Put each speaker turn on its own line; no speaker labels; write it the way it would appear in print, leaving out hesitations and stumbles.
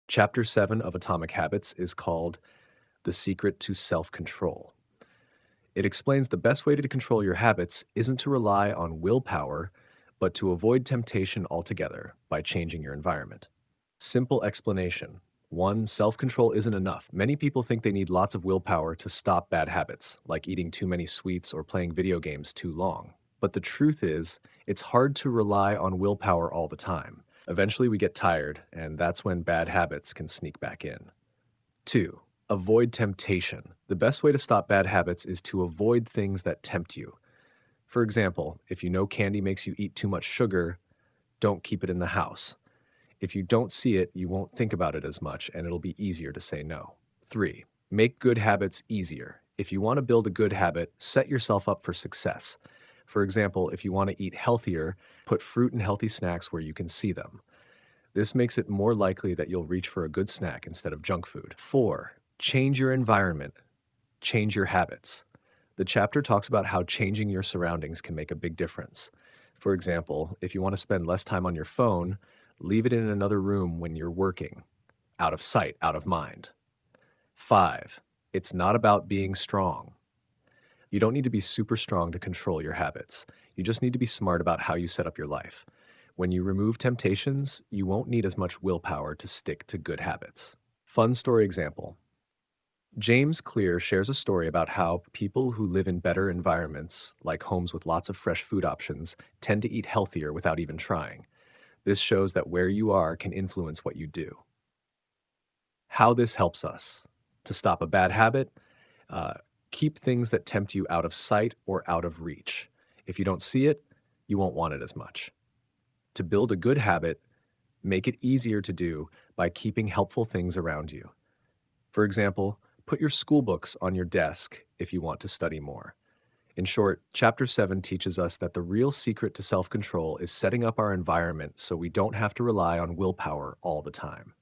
Chapter 7 of Atomic Habits is called The Secret to Self-Control. It explains the best way to control your habits isn't to rely on willpower, but to avoid temptation altogether by changing your environment. Simple explanation. 1. Self-control isn't enough. Many people think they need lots of willpower to stop bad habits, like eating too many sweets or playing video games too long. But the truth is, it's hard to rely on willpower all the time. Eventually, we get tired, and that's when bad habits can sneak back in. 2. Avoid temptation. The best way to stop bad habits is to avoid things that tempt you. For example, if you know candy makes you eat too much sugar, don't keep it in the house. If you don't see it, you won't think about it as much, and it'll be easier to say no. 3. Make good habits easier. If you want to build a good habit, set yourself up for success. For example, if you want to eat healthier, put fruit and healthy snacks where you can see them. This makes it more likely that you'll reach for a good snack instead of junk food. 4. Change your environment. Change your habits. The chapter talks about how changing your surroundings can make a big difference. For example, if you want to spend less time on your phone, leave it in another room when you're working. Out of sight, out of mind. 5. It's not about being strong. You don't need to be super strong to control your habits. You just need to be smart about how you set up your life. When you remove temptations, you won't need as much willpower to stick to good habits. Fun story example. James Clear shares a story about how people who live in better environments, like homes with lots of fresh food options, tend to eat healthier without even trying. This shows that where you are can influence what you do. How this helps us. To stop a bad habit, uh, keep things that tempt you out of sight or out of reach. If you don't see it, you won't want it as much. To build a good habit, make it easier to do by keeping helpful things around you. For example, put your school books on your desk if you want to study more. In short, Chapter 7 teaches us that the real secret to self-control is setting up our environment so we don't have to rely on willpower all the time.